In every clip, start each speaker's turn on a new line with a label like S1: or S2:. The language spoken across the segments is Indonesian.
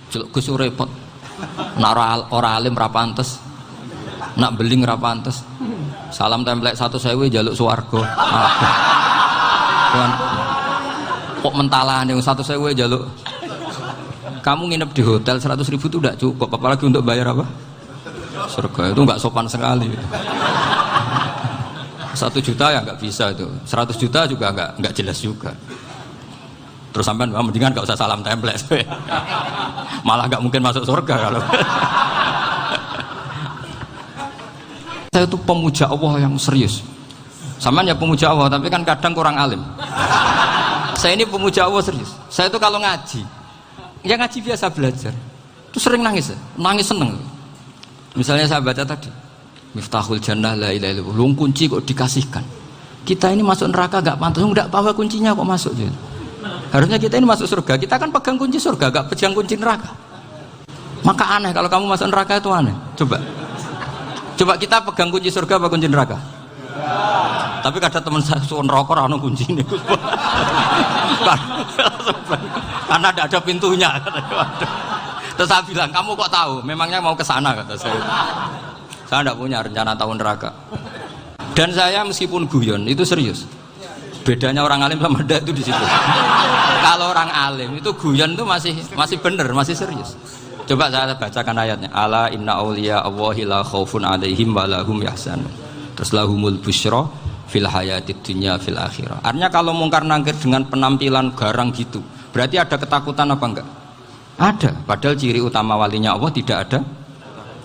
S1: Celuk Gus repot. Nak ora alim ra pantes. Nak beling ra pantes. Salam templek 1.000 njaluk swarga. Kan kok mentalane 1.000 njaluk. Kamu nginep di hotel 100.000 itu tidak cukup, apalagi untuk bayar apa? Surga. Itu nggak sopan sekali. 1 juta ya nggak bisa itu, 100 juta juga nggak jelas juga. Terus sampean mendingan nggak usah salam template, malah nggak mungkin masuk surga kalau. Saya itu pemuja Allah yang serius. Sampean ya pemuja Allah, tapi kan kadang kurang alim. Saya ini pemuja Allah serius. Saya itu kalau ngaji, ya ngaji biasa belajar, itu sering nangis seneng. Misalnya saya baca tadi. Miftahul Jannah la ilaha illallah. Lu kunci kok dikasihkan. Kita ini masuk neraka gak pantas, enggak bawa kuncinya kok masuk gitu. Harusnya kita ini masuk surga. Kita kan pegang kunci surga, gak pegang kunci neraka. Maka aneh kalau kamu masuk neraka itu aneh. Coba kita pegang kunci surga apa kunci neraka? Tapi kadang teman saya suka neraka ora ono kuncine. Karena ada pintunya. Terus saya bilang, kamu kok tahu? Memangnya mau ke sana kata saya. Saya tidak punya rencana tahun neraka. Dan saya meskipun guyon itu serius. Bedanya orang alim sama ndak itu di situ. Kalau orang alim itu guyon itu masih benar, masih serius. Coba saya bacakan ayatnya. Ala inna auliya Allahi la khaufun alaihim wa lahum yahzanun. Terus lahumul busyra fil hayatid dunya fil akhirah. Artinya kalau mungkar nangkir dengan penampilan garang gitu, berarti ada ketakutan apa enggak? Ada. Padahal ciri utama walinya Allah tidak ada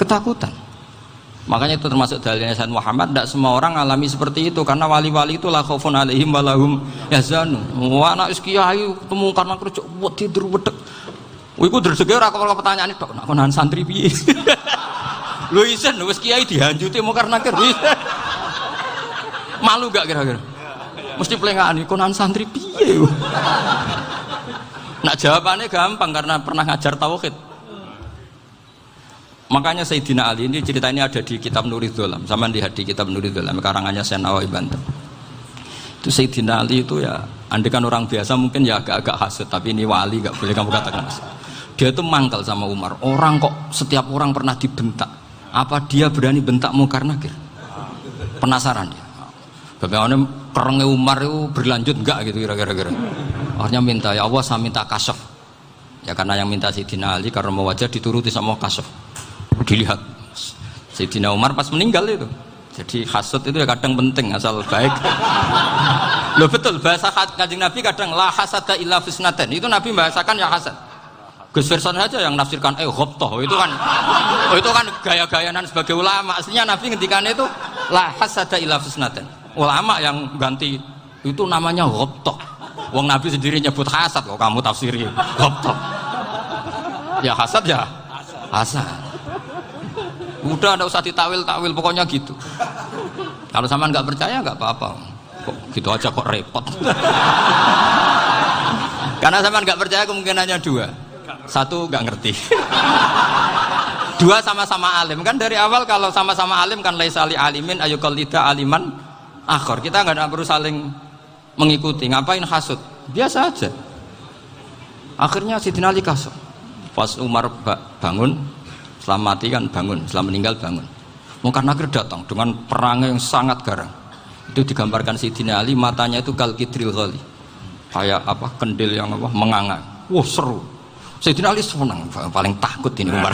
S1: ketakutan. Makanya itu termasuk dalilnya Sayyid Muhammad. Tidak semua orang alami seperti itu, karena wali-wali itu la khaufun alaihim wa lahum yahzanun. Wah anak kiai temu karena kerja buat tidur wedek. Iku dreseke ora kok pertanyaan tok nak konan santri piye. Lho isen wis kiai dihanjuti mungkar nakir. Malu gak kira-kira? Mesti plengane konan santri piye. Nak jawabannya gampang karena pernah ngajar tauhid. Makanya Sayyidina Ali ini cerita ini ada di kitab Nurul Dholam. Sama lihat di kitab Nurul Dholam karangannya Syekh Nawawi Banten. Itu Sayyidina Ali itu ya, andekan orang biasa mungkin ya agak-agak hasut, tapi ini wali gak boleh kamu katakan hasut. Dia itu mangkal sama Umar. Orang kok setiap orang pernah dibentak. Apa dia berani bentak mungkar nakir? Penasaran dia. Bagaimana kerengnya Umar itu berlanjut enggak gitu kira-kira. Akhirnya minta, ya Allah saya minta kasyaf. Ya karena yang minta Sayyidina Ali karena mau wajah dituruti sama kasyaf. Dilihat Sayyidina Umar pas meninggal itu. Jadi hasud itu ya kadang penting asal baik. Loh betul bahasa Kanjeng Nabi kadang la hasada illa fisnaten. Itu Nabi bahasakan ya hasad. Gus Verson saja yang nafsirkan ghobtoh itu kan gaya-gayanan sebagai ulama. Aslinya Nabi ngendikannya itu la hasada illa fisnaten. Ulama yang ganti itu namanya ghobtoh. Wong Nabi sendiri nyebut hasad kok kamu tafsiri ghobtoh. Ya hasad ya hasad. Udah tidak usah ditawil-tawil pokoknya gitu. Kalau sama nggak percaya nggak apa-apa. Kok gitu aja kok repot. Karena sama nggak percaya kemungkinannya 2. 1 nggak ngerti. 2 sama-sama alim kan dari awal kalau sama-sama alim kan laisa li alimin ayuqallida aliman akhor. Kita nggak perlu saling mengikuti. Ngapain hasud? Biasa aja. Akhirnya Sayyidina Ali kasut. Pas Umar bangun, setelah mati kan bangun, setelah meninggal bangun. Mungkar nakir datang dengan perang yang sangat garang. Itu digambarkan Sayyidina Ali matanya itu kal kidril ghali. Kayak apa? Kendil yang apa? Menganga. Wah seru. Sayyidina Ali senang, paling takut ini Umar.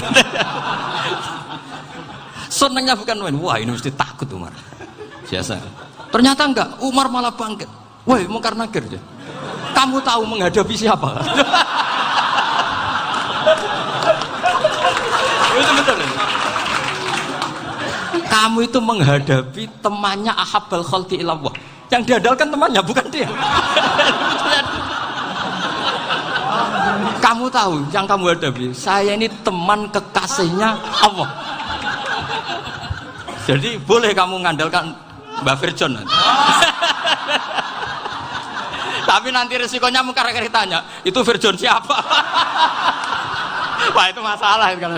S1: Senangnya bukan main. Wah ini mesti takut Umar. Biasa. Ternyata enggak. Umar malah bangkit. Woi mungkar nakir dia. Kamu tahu menghadapi siapa? Itu betul. Kamu itu menghadapi temannya ahabbal khalqi ilallah. Yang diandalkan temannya bukan dia. Kamu tahu yang kamu hadapi. Saya ini teman kekasihnya Allah. Jadi boleh kamu mengandalkan Mbak Virjon. Tapi nanti resikonya mungkar nakir tanya, itu Virjon siapa? Wah itu masalah itu kan.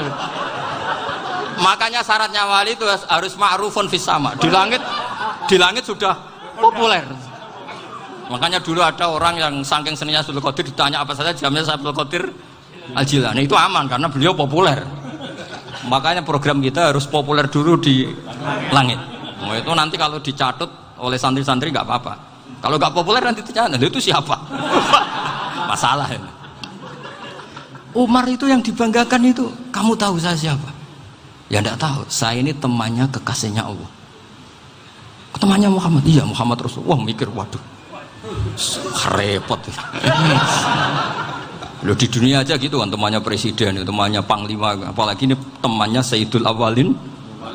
S1: Makanya syaratnya wali itu harus ma'rufun fis sama. Di langit sudah populer. Makanya dulu ada orang yang saking seninya Abdul Qadir ditanya apa saja jamnya Abdul Qadir Al-Jilani itu aman karena beliau populer. Makanya program kita harus populer dulu di langit. Nah, itu nanti kalau dicatut oleh santri-santri nggak apa-apa. Kalau nggak populer nanti dicatat, itu siapa? Masalah ini. Umar itu yang dibanggakan itu, kamu tahu saya siapa? Ya enggak tahu. Saya ini temannya kekasihnya Allah. Temannya Muhammad. Iya, Muhammad Rasulullah. Wah, mikir, waduh, repot. Loh, di dunia aja gitu kan, temannya presiden, temannya panglima, apalagi ini temannya Sayyidul Awalin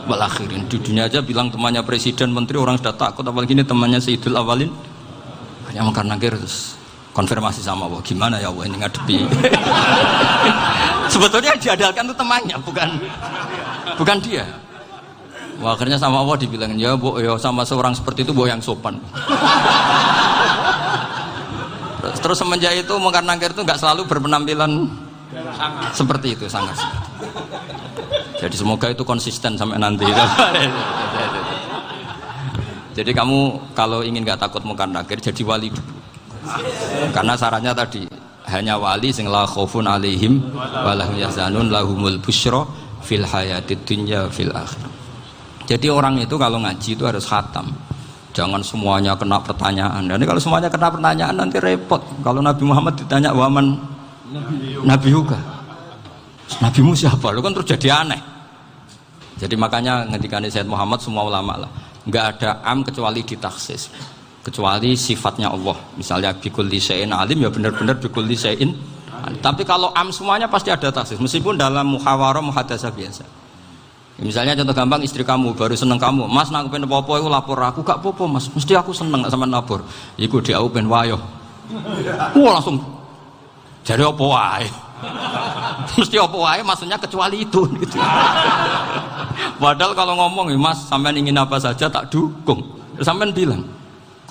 S1: wal Akhirin. Di dunia aja bilang temannya presiden, menteri, orang sudah takut, apalagi ini temannya Sayyidul Awalin. Hanya makan nangkir terus konfirmasi sama Allah, gimana ya Allah ini ngadepi. Sebetulnya yang diadalkan itu temannya, bukan dia. Wah, akhirnya sama Allah dibilang, ya Bu, ya sama seorang seperti itu Bu yang sopan. Terus semenjak itu Mungkar Nakir itu nggak selalu berpenampilan seperti itu, sangat. Jadi semoga itu konsisten sampai nanti. Jadi kamu kalau ingin nggak takut Mungkar Nakir, jadi wali dulu. Karena syaratnya tadi hanya wali sing la khaufun alaihim walahum yahzanun lahumul busyra fil hayatid dunya fil akhirah. Jadi orang itu kalau ngaji itu harus khatam. Jangan semuanya kena pertanyaan. Dan kalau semuanya kena pertanyaan nanti repot. Kalau Nabi Muhammad ditanya waman Nabi juga. Nabimu siapa? Lu kan terus jadi aneh. Jadi makanya ketika Sayyid Muhammad semua ulama lah, nggak ada am kecuali ditaksis. Kecuali sifatnya Allah. Misalnya bikulli syai'in alim, ya benar-benar bikulli syai'in. Tapi kalau am semuanya pasti ada taksis. Meskipun dalam muhawarah muhadasah biasa. Misalnya contoh gampang, istri kamu baru seneng kamu, Mas nak pengen apa-apa aku lapor aku, gak apa-apa Mas, mesti aku seneng gak sama lapor. Iku dia aku pengen wayo. Wah langsung jadi apa wae. Mesti apa wae maksudnya kecuali itu gitu. Padahal kalau ngomong, Mas sampean ingin apa saja tak dukung. Terus sampean bilang,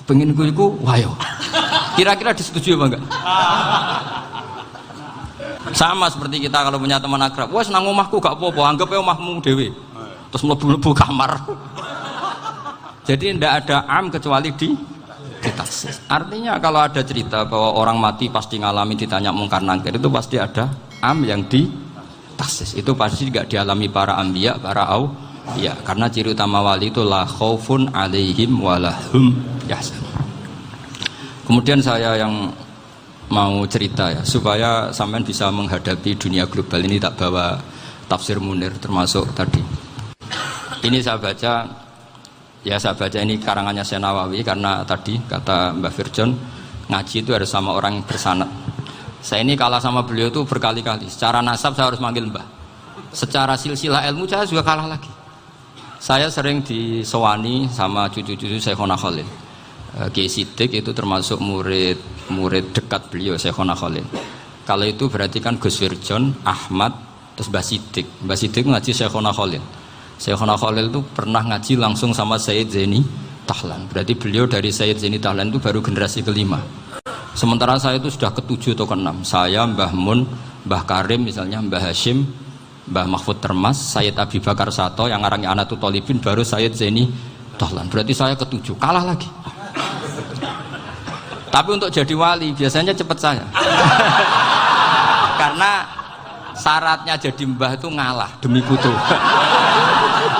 S1: pengen iku wayo. Kira-kira disetujui apa enggak? Sama seperti kita kalau punya teman akrab, wah senang omahku gak apa-apa, anggap ya omahmu dewe, terus mlebu-mlebu kamar. Jadi tidak ada am kecuali di taksis. Artinya kalau ada cerita bahwa orang mati pasti ngalami ditanya Mungkar Nakir, itu pasti ada am yang di taksis. Itu pasti gak dialami para anbiya, para auliya. Karena ciri utama wali itu la khaufun alaihim walahum yahzanun. Kemudian saya yang mau cerita ya, supaya sampean bisa menghadapi dunia global ini, tak bawa tafsir Munir termasuk tadi. Ini saya baca ini karangannya Syekh Nawawi, karena tadi kata Mbah Firjon ngaji itu harus sama orang yang bersanad. Saya ini kalah sama beliau itu berkali-kali. Secara nasab saya harus manggil Mbah. Secara silsilah ilmu saya juga kalah lagi. Saya sering disewani sama cucu-cucu Syekhona Khalil. Kiai Siddiq itu termasuk murid dekat beliau, Syekhona Khalil. Kalau itu berarti kan Gus Firjon, Ahmad, terus Mbah Siddiq. Mbah Siddiq ngaji Syekhona Khalil. Syekhona Khalil itu pernah ngaji langsung sama Sayyid Zaini Tahlan. Berarti beliau dari Sayyid Zaini Tahlan itu baru generasi kelima. Sementara saya itu sudah ke-7 atau ke-6. Saya, Mbah Mun, Mbah Karim misalnya, Mbah Hashim, Mbah Mahfud Termas, Sayyid Abi Bakar Sato, yang arangnya Anatul Tolibin, baru Sayyid Zaini Tahlan. Berarti saya ke-7, kalah lagi. Tapi untuk jadi wali biasanya cepat saya. Karena syaratnya jadi mbah itu ngalah demi putu.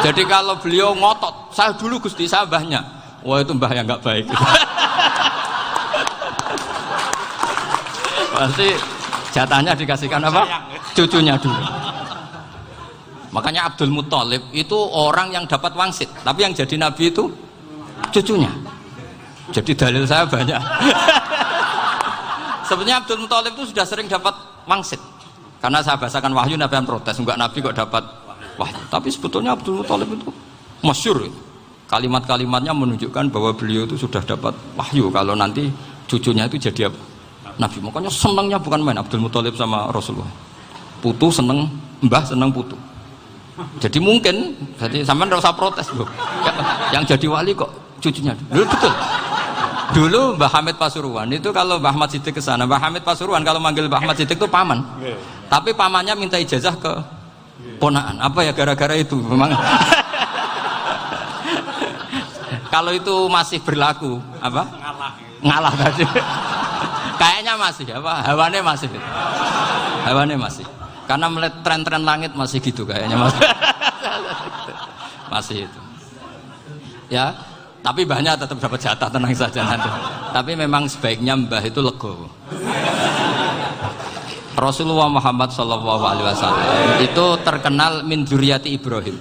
S1: Jadi kalau beliau ngotot, saya dulu Gusti, saya mbahnya. Wah itu mbah yang nggak baik. Pasti jatahnya dikasihkan apa? Cucunya dulu. Makanya Abdul Muthalib itu orang yang dapat wangsit, tapi yang jadi nabi itu cucunya. Jadi dalil saya banyak. Sebenarnya Abdul Muthalib itu sudah sering dapat wangsit. Karena saya bahasakan wahyu, Nabi yang protes, enggak Nabi kok dapat wahyu. Tapi sebetulnya Abdul Muthalib itu masyhur. Kalimat-kalimatnya menunjukkan bahwa beliau itu sudah dapat wahyu kalau nanti cucunya itu jadi Nabi. Makanya senangnya bukan main Abdul Muthalib sama Rasulullah. Putu seneng, mbah seneng putu. Jadi mungkin, jadi sampean enggak usah protes loh. Yang jadi wali kok cucunya. Dulu betul. Dulu Mbah Hamid Pasuruan itu kalau Mbah Ahmad Siddiq ke sana, Mbah Hamid Pasuruan kalau manggil Mbah Ahmad Siddiq itu paman. Tapi pamannya minta ijazah ke ponaan. Apa ya gara-gara itu memang. Kalau itu masih berlaku, apa? Ngalah tadi. Kayaknya masih apa? Hawane masih. Hawane masih. Karena melihat tren-tren langit masih gitu kayaknya masih. Masih itu. Ya, tapi mbahnya tetap dapat jatah, tenang saja nanti. Tapi memang sebaiknya mbah itu legowo. Rasulullah Muhammad SAW itu terkenal min dzurriyyati Ibrahim.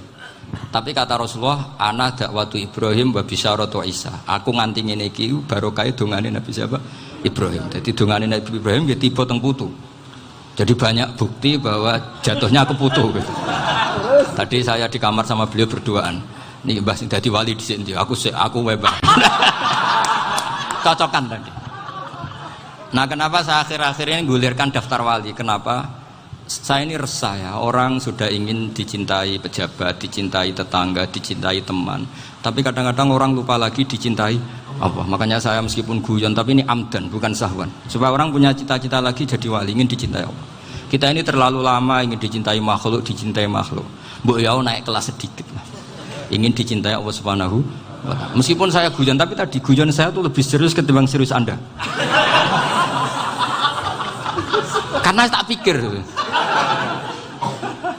S1: Tapi kata Rasulullah, ana dakwatu Ibrahim wa bisyaratu Isa. Aku nganti ngene iki barokah dongane Nabi siapa? Ibrahim. Jadi dongane Nabi Ibrahim ya tiba teng putu. Jadi banyak bukti bahwa jatuhnya aku putu gitu. Tadi saya di kamar sama beliau berduaan. Nih Mbah sing dadi wali dhisik ndi? Aku webah. Cocokan tadi. Nah, kenapa saya akhir-akhir ini gulirkan daftar wali? Kenapa? Saya ini resah ya, orang sudah ingin dicintai pejabat, dicintai tetangga, dicintai teman. Tapi kadang-kadang orang lupa lagi dicintai apa? Makanya saya meskipun guyon, tapi ini amdan, bukan sahwan. Supaya orang punya cita-cita lagi jadi wali, ingin dicintai Allah. Kita ini terlalu lama ingin dicintai makhluk. Mbok ya naik kelas sedikit lah. Ingin dicintai Allah Subhanahu wa Ta'ala. Meskipun saya guyon, tapi tadi guyon saya tuh lebih serius ketimbang serius Anda. Karena tak pikir.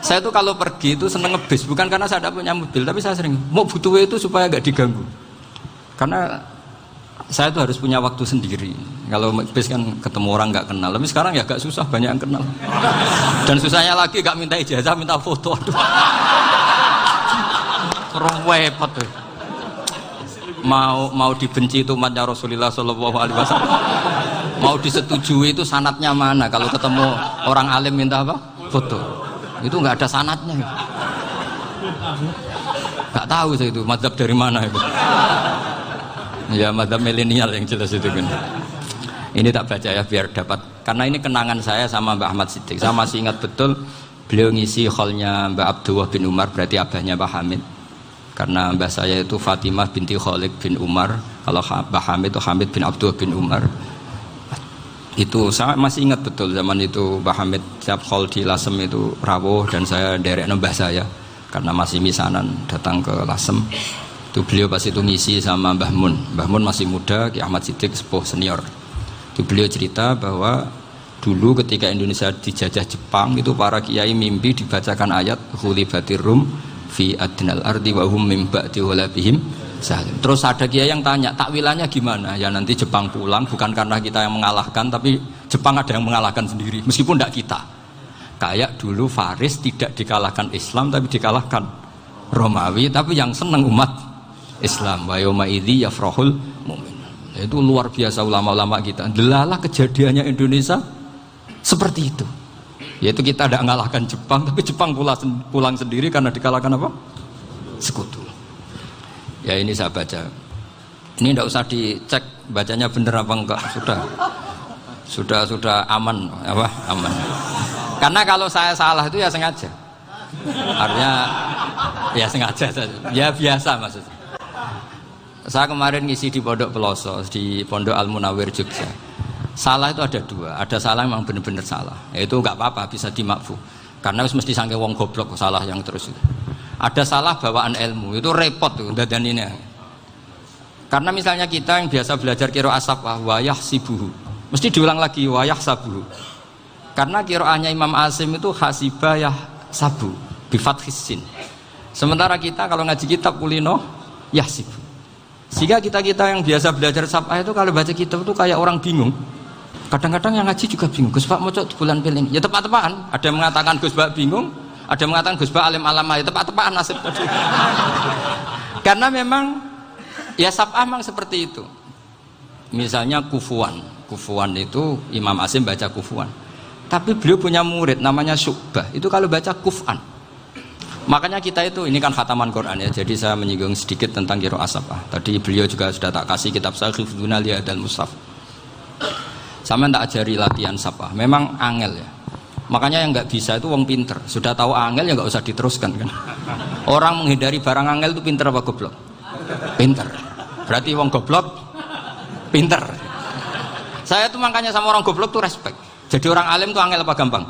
S1: Saya tuh kalau pergi itu seneng ngebis, bukan karena saya tidak punya mobil, tapi saya sering mau butuh itu supaya nggak diganggu. Karena saya tuh harus punya waktu sendiri. Kalau bis kan ketemu orang nggak kenal, tapi sekarang ya agak susah, banyak yang kenal. Dan susahnya lagi nggak minta ijazah, minta foto. Aduh, repot tuh. Mau dibenci itu umatnya Rasulullah SAW. Mau disetujui itu sanatnya mana? Kalau ketemu orang alim minta apa? Foto. Itu nggak ada sanatnya. Nggak tahu saya itu mazhab dari mana itu. Ya mazhab milenial yang jelas itu kan. Ini tak baca ya biar dapat, karena ini kenangan saya sama Mbak Ahmad Siddiq. Saya masih ingat betul beliau ngisi kholnya Mbak Abdullah bin Umar, berarti abahnya Mbak Hamid. Karena mbah saya itu Fatimah binti Khalid bin Umar, kalau Mbah Hamid itu Hamid bin Abdullah bin Umar. Itu saya masih ingat betul zaman itu Mbah Hamid siap khol di Lasem itu rawuh dan saya derek mbah saya karena masih misanan datang ke Lasem. Itu beliau pas itu ngisi sama Mbah Mun. Mbah Mun masih muda, Ki Ahmad Siddiq sepuh senior. Itu beliau cerita bahwa dulu ketika Indonesia dijajah Jepang itu para kiai mimpi dibacakan ayat Ghulibatir Rum fi adnal ardi wa hum min ba'di ghalabihim. Terus ada kiai yang tanya, takwilannya gimana? Ya nanti Jepang pulang bukan karena kita yang mengalahkan, tapi Jepang ada yang mengalahkan sendiri, meskipun tidak kita. Kayak dulu Faris tidak dikalahkan Islam, tapi dikalahkan Romawi, tapi yang senang umat Islam. Wa yauma idzi yafrahul mu'min. Itu luar biasa ulama-ulama kita. Delalah kejadiannya Indonesia seperti itu. Yaitu kita tidak mengalahkan Jepang, tapi Jepang pulang sendiri karena dikalahkan apa? Sekutu. Ya ini saya baca. Ini tidak usah dicek bacanya bener apa enggak, sudah aman apa? Aman. Karena kalau saya salah itu ya sengaja. Artinya ya sengaja saja. Ya biasa maksudnya. Saya kemarin ngisi di Pondok Peloso, di Pondok Al Munawir Jogja. Salah itu ada dua. Ada salah yang memang benar-benar salah. Ya itu enggak apa-apa, bisa dimakfu. Karena mesti sangke wong goblok salah yang terus itu. Ada salah bawaan ilmu, itu repot tuh dan ini. Karena misalnya kita yang biasa belajar qiraah safah wayah sibuhu, mesti diulang lagi wayah sabuhu. Karena qiraahnya Imam Asim itu hasibah yah sabu bi fathis sin. Sementara kita kalau ngaji kitab kulino yahsib. Sehingga kita yang biasa belajar safah itu kalau baca kitab itu kayak orang bingung. Kadang-kadang yang ngaji juga bingung. Gus Pak mau cok bulan piling. Ya tepat-tepatan. Ada yang mengatakan Gus Pak bingung. Ada yang mengatakan Gus Ba alim alama, ya tepat-tepat nasib tadi. Karena memang ya sab'ah memang seperti itu. Misalnya kufuan itu Imam Asim baca kufuan. Tapi beliau punya murid namanya Syu'bah. Itu kalau baca kuf'an. Makanya kita itu, ini kan khataman Quran ya. Jadi saya menyinggung sedikit tentang qiraah sab'ah. Tadi beliau juga sudah tak kasih kitab saya Hifdzuna Liyadal Mushaf. Sama tak ajari latihan sab'ah. Memang angel ya. Makanya yang nggak bisa itu wong pinter, sudah tahu angel ya nggak usah diteruskan kan. Orang menghindari barang angel itu pinter apa goblok? Pinter. Berarti wong goblok pinter. Saya tuh makanya sama orang goblok tuh respect. Jadi orang alim tuh angel apa gampang?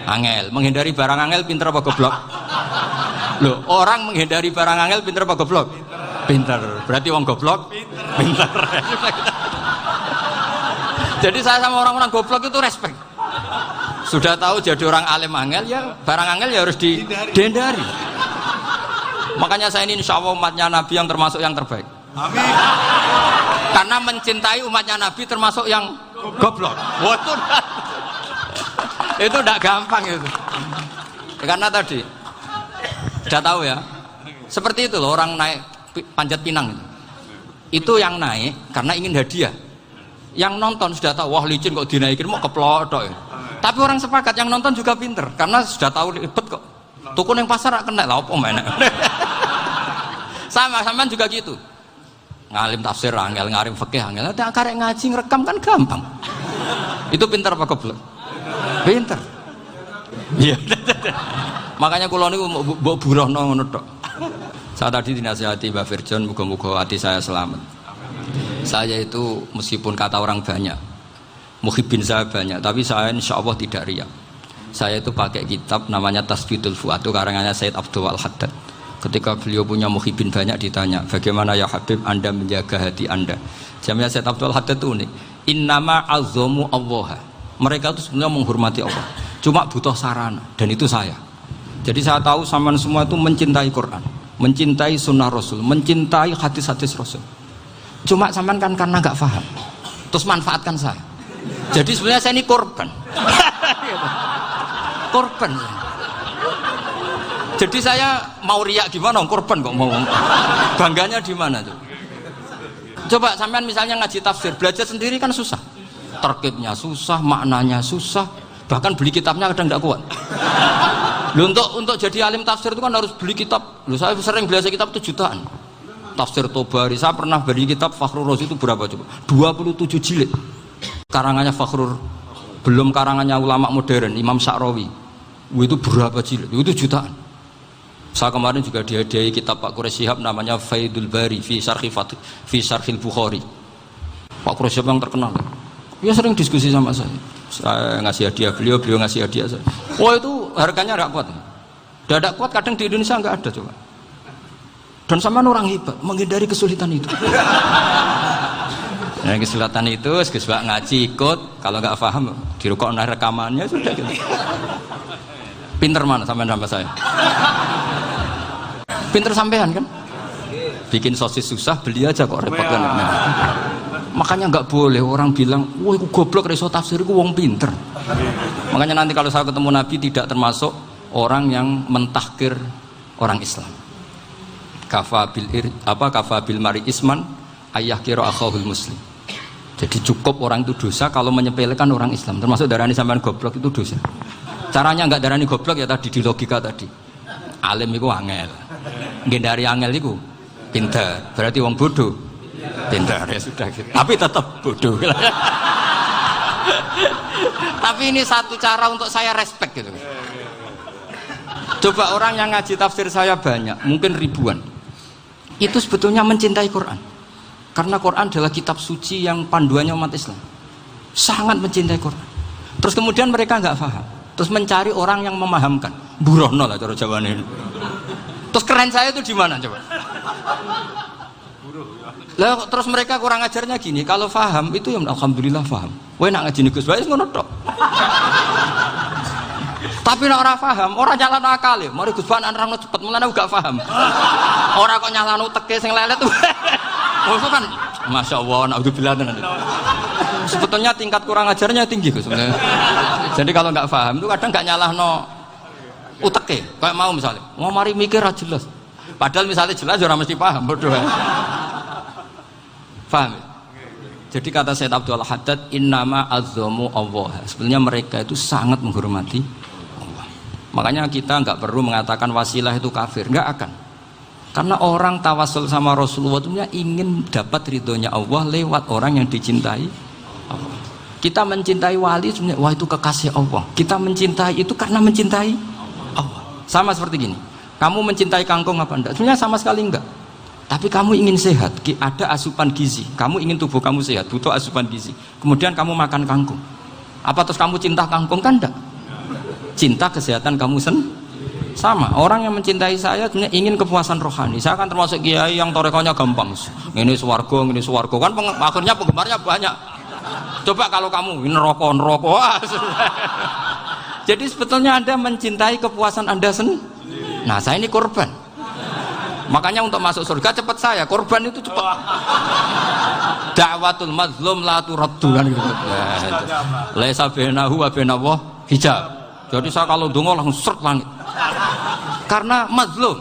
S1: Angel. Menghindari barang angel pinter apa goblok? Loh, orang menghindari barang angel pinter apa goblok? Pinter. Berarti wong goblok pinter. Jadi saya sama orang-orang goblok itu respect. Sudah tahu jadi orang alim angel ya, barang angel ya harus dihindari. Makanya saya ini insya Allah umatnya Nabi yang termasuk yang terbaik.
S2: Amin.
S1: Karena mencintai umatnya Nabi termasuk yang goblok. Itu tidak gampang itu. Karena tadi sudah tahu ya. Seperti itu loh orang naik Panjat Pinang itu yang naik karena ingin hadiah. Yang nonton sudah tahu, wah licin kok dinaikin mau keplodok ya. Tapi orang sepakat yang nonton juga pinter karena sudah tahu ribet kok. Tukun yang pasar kena lah apa mana. Sama juga gitu. Ngalim tafsir angel, ngalim fikih angel. Ada karek ngaji ngerekam kan gampang. Itu pinter apa goblok? Pinter. Iya. Makanya kula niku mbok burohno ngono tok. Saya tadi dinasihati Mbak Firjon, muga-muga hati saya selamat. Saya itu meskipun kata orang banyak, muhibbin saya banyak, tapi saya insya Allah tidak riya. Saya itu pakai kitab namanya Tasbidul Fuad, itu karangannya Said Abdul Al-Haddad. Ketika beliau punya muhibbin banyak ditanya, bagaimana ya Habib Anda menjaga hati Anda? Jamnya Said Abdul Al-Haddad itu unik. Innama azzamu Allah. Mereka itu sebenarnya menghormati Allah, cuma butuh sarana, dan itu saya. Jadi saya tahu sampean semua itu mencintai Quran, mencintai sunnah Rasul, mencintai hadis-hadis Rasul. Cuma sampean kan karena nggak paham, terus manfaatkan saya. Jadi sebenarnya saya ini korban. Korban. Jadi saya mau riak gimana? Korban kok mau. Bangganya di mana tuh? Coba sampean misalnya ngaji tafsir, belajar sendiri kan susah. Terkitnya susah, maknanya susah, bahkan beli kitabnya kadang nggak kuat. Loh, untuk jadi alim tafsir itu kan harus beli kitab. Loh, saya sering belajar kitab itu jutaan. Tafsir Tobari, saya pernah beli kitab Fakhrur Razi itu berapa coba? 27 jilid. Karangannya Fakhrur, belum karangannya ulama modern, Imam Sya'rawi. Itu berapa jilid? Itu jutaan. Saya kemarin juga dihadiahi kitab Pak Quraish Shihab namanya Faidul Bari fi Syarhil Bukhari. Pak Quraish Shihab yang terkenal. Dia sering diskusi sama saya. Saya ngasih hadiah beliau ngasih hadiah saya. Wah itu harganya nggak kuat. Tidak kuat kadang di Indonesia nggak ada coba. Dan sama orang hebat menghindari kesulitan itu. Nah, kesulitan itu sebab ngaji ikut, kalau nggak paham dirukok rekamannya sudah gitu. Pinter mana sampean sama saya? Pinter sampean kan? Bikin sosis susah, beli aja kok repot kan. Nah, makanya nggak boleh orang bilang, wah aku goblok reso tafsir, aku wong pinter. Makanya nanti kalau saya ketemu Nabi tidak termasuk orang yang mentahkir orang Islam. Kafabil mari isman ayah kira akhahul muslim. Jadi cukup orang itu dosa kalau menyepelekan orang Islam, termasuk darani sampean goblok itu dosa. Caranya nggak darani goblok ya tadi di logika tadi. Alim itu angel, gendari angel itu pinter, berarti wong bodoh pinter ya sudah gitu. Tapi tetap bodoh. Tapi ini satu cara untuk saya respect gitu. Coba orang yang ngaji tafsir saya banyak, mungkin ribuan. Itu sebetulnya mencintai Quran. Karena Quran adalah kitab suci yang panduannya umat Islam. Sangat mencintai Quran. Terus kemudian mereka nggak paham. Terus mencari orang yang memahamkan. Burono lah cara jawabannya. Terus keren saya itu di mana coba? Lah terus mereka kurang ajarnya gini, kalau paham itu ya alhamdulillah paham. Kowe nak ngaji Gus Bae ngono tok. Tapi nek ora paham, ora nyalano akal ya. Mari Gus Bae nerangno cepet, mulane gak paham. Ora kok nyalano teke sing lelet. Oh kan masyaallah, naudzubillah tenan. Sebetulnya tingkat kurang ajarnya tinggi Gus sebenarnya. Jadi kalau nggak paham itu kadang nggak nyalahno uteke. Kayak mau misalnya, mau mari mikir ra jelas. Padahal misalnya jelas ya ora mesti paham, bodoh. Paham ya? Jadi kata Said Abdul Haddad, innama azzamu Allah. Sebenarnya mereka itu sangat menghormati Allah. Makanya kita nggak perlu mengatakan wasilah itu kafir, nggak akan. Karena orang tawasul sama Rasulullah itu ingin dapat ridhonya Allah lewat orang yang dicintai Allah. Kita mencintai wali sebenarnya, wah itu kekasih Allah. Kita mencintai itu karena mencintai Allah. Sama seperti gini, kamu mencintai kangkung apa enggak? Sebenarnya sama sekali enggak. Tapi kamu ingin sehat, ada asupan gizi. Kamu ingin tubuh kamu sehat, butuh asupan gizi. Kemudian kamu makan kangkung. Apa terus kamu cinta kangkung kan enggak? Cinta kesehatan kamu sama. Orang yang mencintai saya sebenarnya ingin kepuasan rohani. Saya kan termasuk kiai yang torekonya gampang. Ini swarga kan akhirnya penggemarnya banyak. Coba kalau kamu neraka. Jadi sebetulnya Anda mencintai kepuasan Anda sendiri. Nah, saya ini korban. Makanya untuk masuk surga cepat saya, korban itu cepat. Da'watul mazlum la turaddu kan gitu. Laisa bainahu wa bainallah hijab. Jadi saya kalau donga langsung seret langit. Karena mazlum.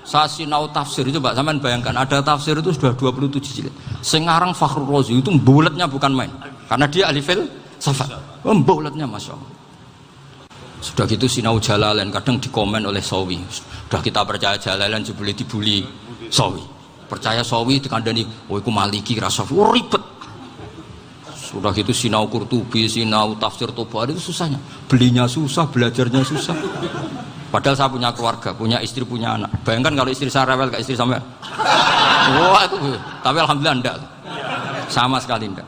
S1: Saya sinau tafsir itu, Pak, sampean bayangkan ada tafsir itu sudah 27 jilid. Sing aran Fakhrul Razi itu bulatnya bukan main. Karena dia ahli filsafat. Bulatnya Masya Allah. Sudah gitu sinau Jalalain kadang dikomen oleh Sawi. Sudah kita percaya Jalalain boleh dibully Sawi. Percaya Sawi dikandani, oh iku Maliki rasa ribet. Sudah gitu sinau Qurtubi, sinau tafsir Tabari itu susahnya. Belinya susah, belajarnya susah. Padahal saya punya keluarga, punya istri, punya anak. Bayangkan kalau istri saya rewel kayak istri sampai. Wah itu. Tapi alhamdulillah enggak. Sama sekali enggak.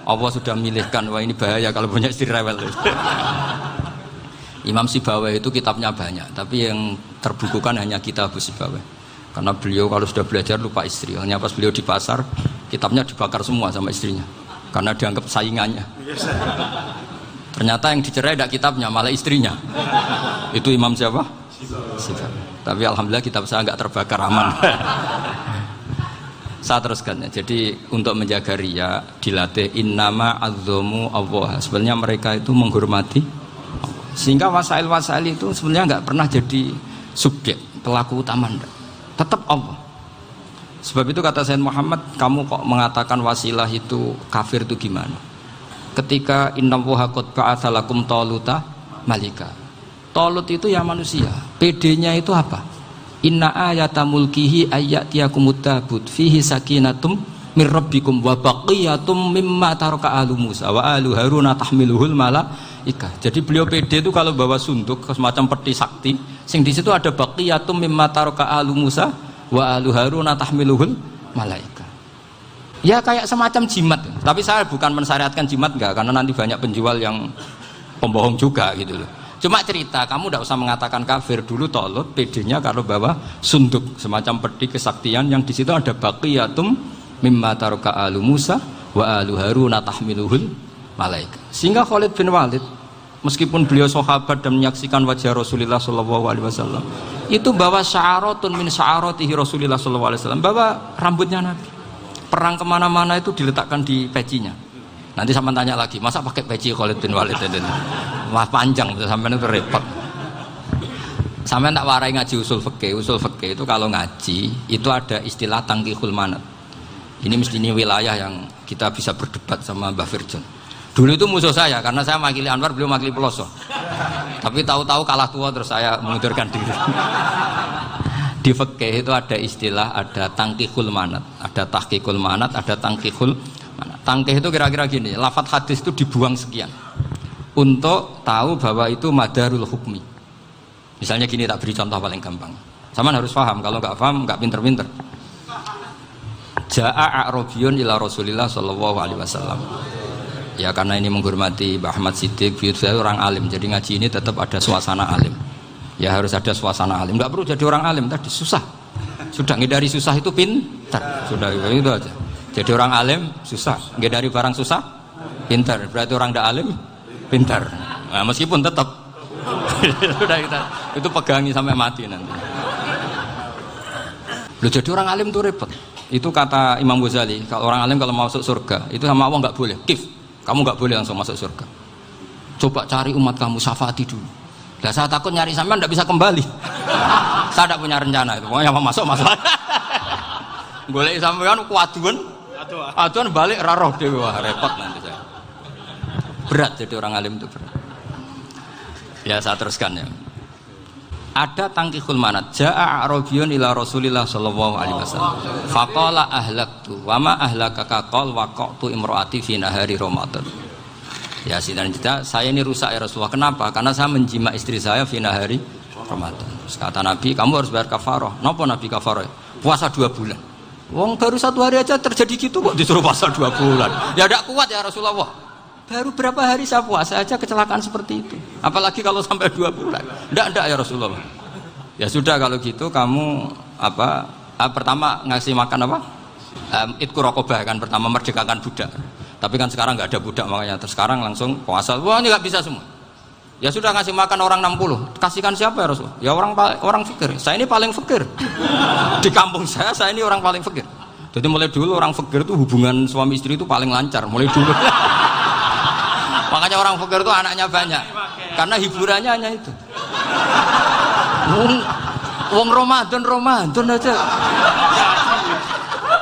S1: Allah sudah milihkan, wah ini bahaya kalau punya istri rewel. Imam Sibawai itu kitabnya banyak, tapi yang terbukukan hanya kitab Sibawai. Karena beliau kalau sudah belajar lupa istri. Hanya pas beliau di pasar, kitabnya dibakar semua sama istrinya. Karena dianggap saingannya. Ternyata yang dicerai tidak kitabnya, malah istrinya. Itu Imam siapa? Sibawai. Tapi alhamdulillah kitab saya nggak terbakar, aman. Saya teruskan ya. Jadi untuk menjaga riya dilatih innama azzamu Allah. Sebenarnya mereka itu menghormati. Sehingga wasail-wasail itu sebenarnya nggak pernah jadi subjek pelaku utama, tetap Allah. Sebab itu kata Sayyid Muhammad, kamu kok mengatakan wasilah itu kafir itu gimana? Ketika innallaha qad ba'atsa lakum taluta malika. Talut itu ya manusia. PD-nya itu apa? Inna ayata mulkihi ayyatiyakumut tabut fihi sakinatum mir rabbikum wa baqiyatum mimma taraka alu Musa wa alu Haruna tahmiluhul malaikah. Jadi beliau PD itu kalau bawa sunduk semacam peti sakti, sing di situ ada baqiyatum mimma taraka alu Musa wa alu Haruna tahmiluhul malaikah. Ya kayak semacam jimat. Tapi saya bukan mensyariatkan jimat enggak, karena nanti banyak penjual yang pembohong juga gitu loh. Cuma cerita, kamu tidak usah mengatakan kafir. Dulu Talut PD-nya kalau bawa sunduk semacam peti kesaktian yang di situ ada baqiyatum mimma taraka alu Musa wa alu Haruna tahmiluhul malaika. Sehingga Khalid bin Walid meskipun beliau sahabat dan menyaksikan wajah Rasulullah SAW, itu bawa sya'aratun min sya'aratihi Rasulullah SAW, bawa rambutnya Nabi. Perang kemana-mana itu diletakkan di pecinya. Nanti sampai tanya lagi, masa pakai peci Khalid bin Walid itu? Wah panjang, sampai itu repot. Sampai tak warai ngaji usul fikih. Usul fikih itu kalau ngaji itu ada istilah tangkihul manat. Ini mesti wilayah yang kita bisa berdebat sama Mbah Firjon. Dulu itu musuh saya karena saya makili Anwar, beliau makili Peloso. Tapi tahu-tahu kalah tua terus saya mengundurkan diri. Di fikih itu ada istilah, ada tangkihul manat, ada tahqiqul manat, ada tangkihul manat. Tangkih itu kira-kira gini, lafadz hadis itu dibuang sekian untuk tahu bahwa itu madarul hukmi. Misalnya gini, tak beri contoh paling gampang. Sama harus paham, kalau nggak paham nggak pinter-pinter. Ja'a a'rabiyun ila Rasulillah sallallahu alaihi wasallam. Ya karena ini menghormati Mbah Ahmad Siddiq, saya orang alim, jadi ngaji ini tetap ada suasana alim. Ya harus ada suasana alim. Enggak perlu jadi orang alim tadi, susah. Sudah ngindari susah itu pintar. Sudah itu aja. Jadi orang alim susah, ngindari barang susah pintar. Berarti orang tidak alim pintar. Nah, meskipun tetap sudah itu pegangi sampai mati nanti. Loh, jadi orang alim itu repot. Itu kata Imam Ghazali, kalau orang alim kalau mau masuk surga itu sama Allah nggak boleh. Kamu nggak boleh langsung masuk surga. Coba cari umat kamu, syafaati dulu. Nah, saya takut nyari sampean tidak bisa kembali. Saya tidak punya rencana itu. Pokoknya mau masuk. Golek sampean kuaduan. Aduan balik raroh dewe, wah repot nanti saya. Berat jadi orang alim itu berat. Ya saya teruskan ya. Ada tangkihul manat. Ja'a a'rabiyun ila Rasulillah sallallahu alaihi wasallam. Faqala ahlaktu wa ma ahlakaka qal waqatu imraati fi nahari Ramadan. Ya sidang kita, saya ini rusak ya Rasulullah. Kenapa? Karena saya menjima istri saya fi nahari Ramadan. Terus kata Nabi, kamu harus bayar kafarah. Napa Nabi kafarah? Puasa 2 bulan. Wong baru 1 hari aja terjadi gitu kok disuruh puasa 2 bulan. Ya tidak kuat ya Rasulullah. Baru berapa hari saya puasa aja kecelakaan seperti itu. Apalagi kalau sampai 2 bulan. Tidak ya Rasulullah. Ya sudah kalau gitu kamu pertama ngasih makan apa? Itku rokobah kan, pertama merdekakan budak. Tapi kan sekarang nggak ada budak makanya terus sekarang langsung puasa. Wah ini nggak bisa semua. Ya sudah ngasih makan orang 60. Kasihkan siapa ya Rasul? Ya orang fakir. Saya ini paling fakir. Di kampung saya ini orang paling fakir. Jadi mulai dulu orang fakir itu hubungan suami istri itu paling lancar. Mulai dulu. Makanya orang fakir itu anaknya banyak. Karena hiburannya hanya itu. Wong Ramadan aja.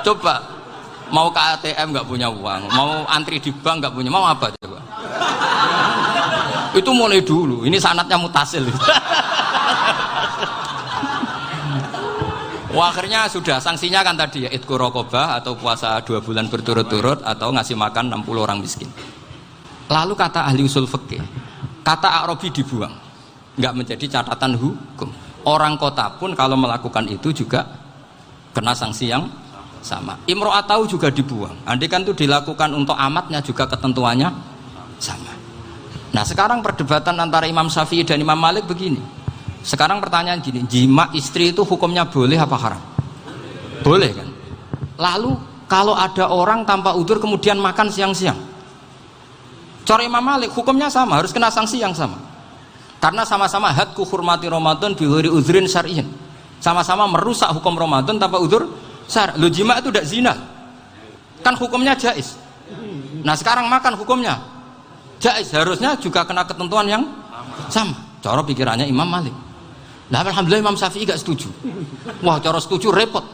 S1: Coba mau ke ATM nggak punya uang, mau antri di bank nggak punya, mau apa coba? Itu mulai dulu. Ini sanatnya mutasil. Wah, akhirnya sudah sanksinya kan tadi ya idku raqabah atau puasa 2 bulan berturut-turut atau ngasih makan 60 orang miskin. Lalu kata ahli usul fikih, kata A'rabi dibuang, nggak menjadi catatan hukum. Orang kota pun kalau melakukan itu juga kena sanksi yang sama. Imro'atau juga dibuang. Andai kan itu dilakukan untuk amatnya juga ketentuannya sama. Nah sekarang perdebatan antara Imam Syafi'i dan Imam Malik begini. Sekarang pertanyaan gini, jima istri itu hukumnya boleh apa haram? Boleh kan? Lalu kalau ada orang tanpa udzur kemudian makan siang-siang, cara Imam Malik hukumnya sama, harus kena sanksi yang sama. Karena sama-sama hadku hurmati Ramadan bighairi udzrin syar'iyyin. Sama-sama merusak hukum Ramadan tanpa udzur syar'i. Lo jima itu tidak zina. Kan hukumnya jaiz. Nah sekarang makan hukumnya jaiz, harusnya juga kena ketentuan yang sama. Cara pikirannya Imam Malik. Nah alhamdulillah Imam Syafi'i gak setuju. Wah cara setuju repot.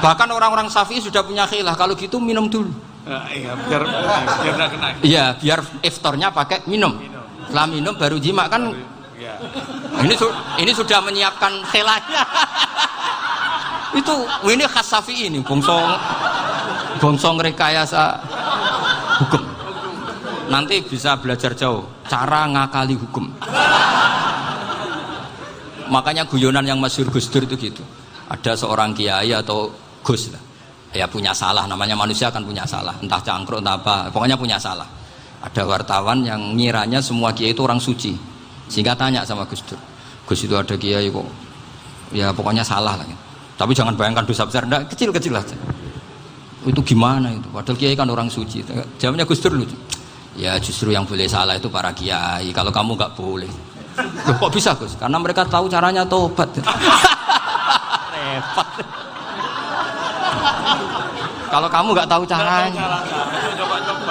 S1: Bahkan orang-orang Syafi'i sudah punya khilah, kalau gitu minum dulu.
S2: Iya biar gak kena.
S1: Iya biar iftarnya pakai minum. Setelah minum baru jima kan. Ini sudah menyiapkan khilahnya. Ini khas Syafi'i ini, bongsong rekayasa hukum. Nanti bisa belajar jauh cara ngakali hukum. Makanya guyonan yang masyhur Gus Dur itu gitu. Ada seorang kiai atau Gus lah, ya punya salah, namanya manusia kan punya salah, entah cangkruk entah apa, pokoknya punya salah. Ada wartawan yang ngiranya semua kiai itu orang suci, sehingga tanya sama Gus Dur, Gus itu ada kiai kok ya pokoknya salah lah gitu. Tapi jangan bayangkan dosa besar, enggak, kecil-kecil aja. Itu gimana itu, padahal kiai kan orang suci. Jawabnya Gus Dur lucu, ya justru yang boleh salah itu para kiai, kalau kamu nggak boleh. Loh, kok bisa Gus? Karena mereka tahu caranya tobat. Repot. Kalau kamu nggak tahu caranya,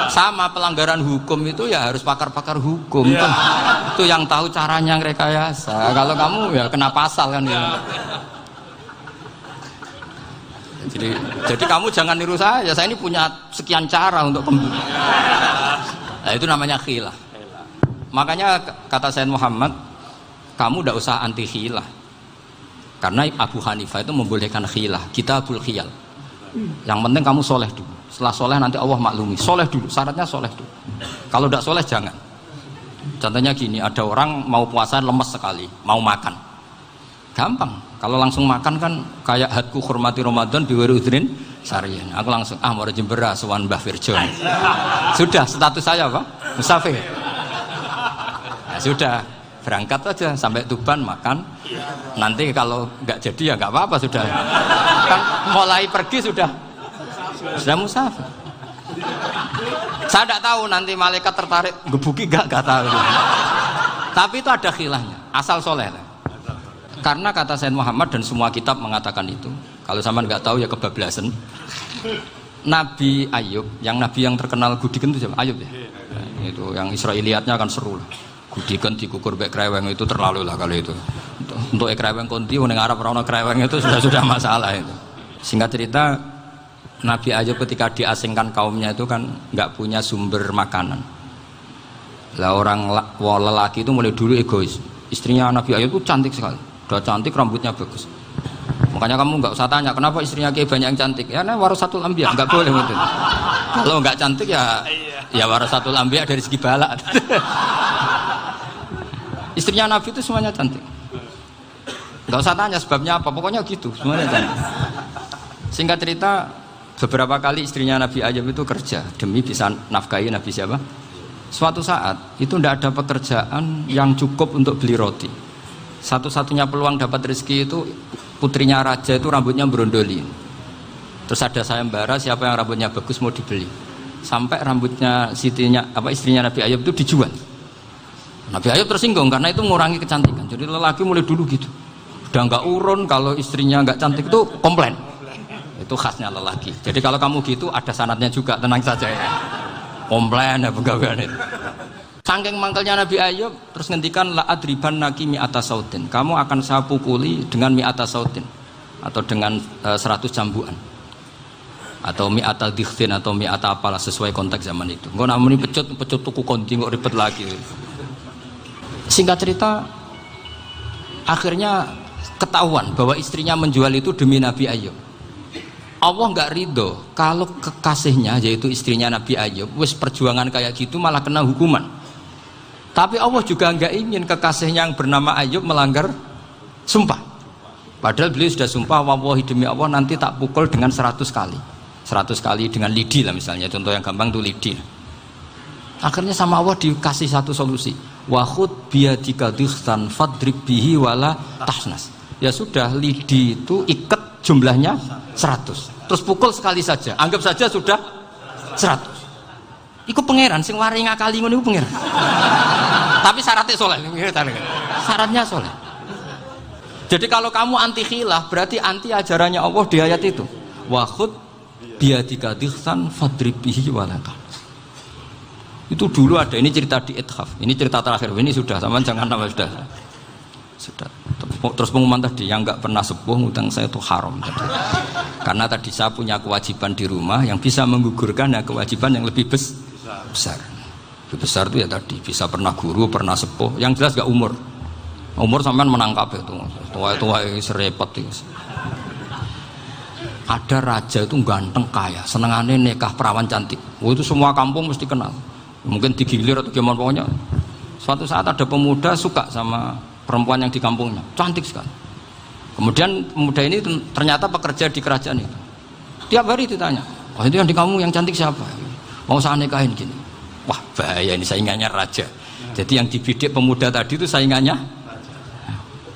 S1: sama pelanggaran hukum itu ya harus pakar-pakar hukum. Itu yang tahu caranya rekayasa. Kalau kamu ya kena pasal kan ya. Jadi kamu jangan niru saya ini punya sekian cara untuk kembali. Nah itu namanya khilah. Makanya kata Sayyid Muhammad, kamu tidak usah anti khilah, karena Abu Hanifah itu membolehkan khilah, kitabul khiyal. Yang penting kamu soleh dulu, setelah soleh nanti Allah maklumi. Soleh dulu, syaratnya soleh dulu. Kalau tidak soleh jangan. Contohnya gini, ada orang mau puasa lemes sekali, mau makan, gampang. Kalau langsung makan kan kayak hadku hormati Ramadan biwiri udrin syar'iyyin. Aku langsung mau jembera sowan Mbah Firjon. Sudah status saya apa? Musafir. Ya sudah, berangkat aja sampai Tuban makan. Nanti kalau nggak jadi ya nggak apa-apa, sudah. Kan mulai pergi sudah musafir. Saya tidak tahu nanti malaikat tertarik gebuki nggak tahu. Tapi itu ada khilahnya, asal soleh. Karena kata Sayyid Muhammad dan semua kitab mengatakan itu. Kalau sama nggak tahu ya kebablasan. Nabi Ayub, nabi yang terkenal gudikan itu siapa? Ayub ya. Nah, itu yang Israiliyatnya kan seru lah. Gudikan dikukur bek kreweng itu terlalu lah kalau itu. Untuk kreweng konti ning Arab ora ono kreweng itu sudah masalah itu. Singkat cerita, Nabi Ayub ketika diasingkan kaumnya itu kan nggak punya sumber makanan. Lah orang lelaki itu mulai dulu egois. Istrinya Nabi Ayub itu cantik sekali. Udah cantik, rambutnya bagus. Makanya kamu nggak usah tanya kenapa istrinya kayak banyak yang cantik. Ya nah warasatul anbiya, nggak boleh gitu. Kalau nggak cantik ya warasatul anbiya dari segi balak. Istrinya Nabi itu semuanya cantik. Nggak usah tanya sebabnya apa, pokoknya gitu, semuanya cantik. Singkat cerita, beberapa kali istrinya Nabi Ayub itu kerja demi bisa nafkahi Nabi siapa? Suatu saat itu tidak ada pekerjaan yang cukup untuk beli roti. Satu-satunya peluang dapat rezeki itu putrinya raja itu rambutnya berondoli. Terus ada sayembara siapa yang rambutnya bagus mau dibeli. Sampai rambutnya istrinya Nabi Ayub itu dijual. Nabi Ayub tersinggung karena itu mengurangi kecantikan. Jadi lelaki mulai dulu gitu. Udah nggak urun kalau istrinya nggak cantik itu komplain. Itu khasnya lelaki. Jadi kalau kamu gitu ada sanadnya juga, tenang saja ya. Komplain ya pegawaian itu. Saking mangkelnya Nabi Ayub terus ngendikan la adriban naki mi'ata sautin. Kamu akan saya pukuli dengan mi'ata sautin atau dengan 100 cambukan. Atau mi'ata dikhtin atau mi'ata apalah sesuai konteks zaman itu. Engko namuni pecut tuku konti kok ribet lagi. Singkat cerita akhirnya ketahuan bahwa istrinya menjual itu demi Nabi Ayub. Allah nggak ridho kalau kekasihnya yaitu istrinya Nabi Ayub wis perjuangan kayak gitu malah kena hukuman. Tapi Allah juga nggak ingin kekasihnya yang bernama Ayub melanggar sumpah. Padahal beliau sudah sumpah, wallahi demi Allah nanti tak pukul dengan 100 kali. 100 kali dengan lidi lah misalnya, contoh yang gampang tuh lidi. Akhirnya sama Allah dikasih satu solusi. Wa khud biyadika dikhtan fadrib bihi wala tahnas. Ya sudah, lidi itu ikat jumlahnya 100. Terus pukul sekali saja. Anggap saja sudah 100. Iku pangeran sing wari ngakali ngono iku pangeran. Tapi syaratnya soleh. Syaratnya soleh. Jadi kalau kamu anti khilaf berarti anti ajarannya Allah di ayat itu. Wa khud biyadika dikhtan fadrib bihi wala tahnas. Itu dulu ada, ini cerita di Ithaf, ini cerita terakhir, ini sudah, sama jangan nama sudah. Terus pengumuman tadi, yang nggak pernah sepuh ngutang saya itu haram tadi. Karena tadi saya punya kewajiban di rumah yang bisa menggugurkan ya kewajiban yang lebih besar. Lebih besar itu ya tadi, bisa pernah guru, pernah sepuh, yang jelas nggak umur. Umur sampean menangkap itu, tua serepot itu. Ada raja itu ganteng kaya, senengannya nikah perawan cantik. Oh, itu semua kampung mesti kenal. Mungkin digilir atau gimana pokoknya. Suatu saat ada pemuda suka sama perempuan yang di kampungnya, cantik sekali. Kemudian pemuda ini ternyata pekerja di kerajaan itu. Tiap hari ditanya, oh itu yang di kamu yang cantik siapa? Mau saya nikahin gini. Wah bahaya ini, saingannya raja. Jadi yang dibidik pemuda tadi itu saingannya.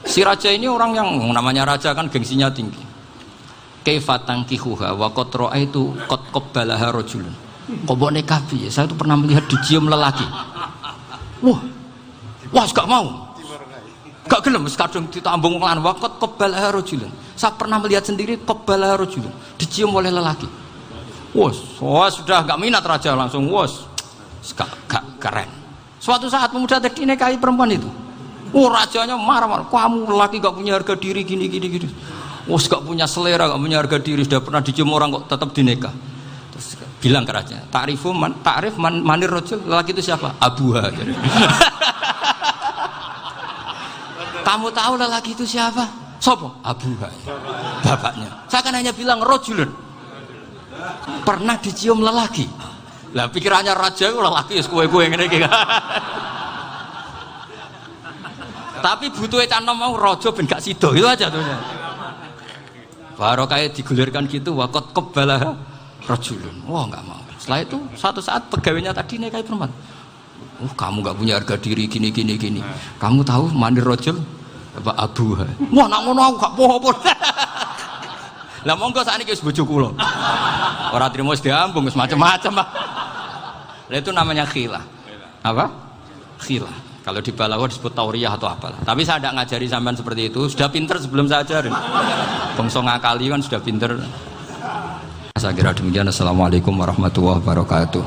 S1: Si raja ini orang yang namanya raja kan gengsinya tinggi. Kaifatang kihuha wa qad ra'aitu qad qabbalaha rajulun. Kobok nikah piye? Saya itu pernah melihat dicium lelaki. Wah, gak mau. Gak gelem, kadung ditambung lan waqat qabbalaha rajulun. Saya pernah melihat sendiri qabbalaha rajulun, dicium oleh lelaki. Wah, sudah gak minat raja langsung gak keren. Suatu saat pemuda tadi nikahi perempuan itu. Rajanya marah-marah. Kamu lelaki gak punya harga diri gini. Gak punya selera, gak punya harga diri, sudah pernah dicium orang kok tetap dinikah. Bilang ke raja, takrif manir rojul, lelaki itu siapa? Abuha. Kamu tahu lelaki itu siapa? Sopo? Abuha. Bapaknya. Saya kan hanya bilang rojulun. Pernah dicium lelaki. Lah pikirannya raja itu lelaki kue-kue ngene iki. Tapi butuhe canom mau raja ben gak sida itu aja tuh. Baru kayak digulirkan gitu waqat qabbalah rajulun. Wah nggak mau. Setelah itu suatu saat pegawainya tadi nikahi perempuan. Kamu nggak punya harga diri gini. Kamu tahu mandir rajul apa abuha? Wah nak ngono aku gak poho-poho. Lah monggo sakniki wis bojo kula. Ora trimo wis diambung wis macam-macam. Lah itu namanya khilah. Apa? Khilah. Kalau di Balawa disebut tauriyah atau apalah. Tapi saya tidak ngajari sampean seperti itu. Sudah pinter sebelum saya ajarin. Bangsa ngakali kan sudah pinter. Saya kira demikian. Assalamualaikum warahmatullahi wabarakatuh.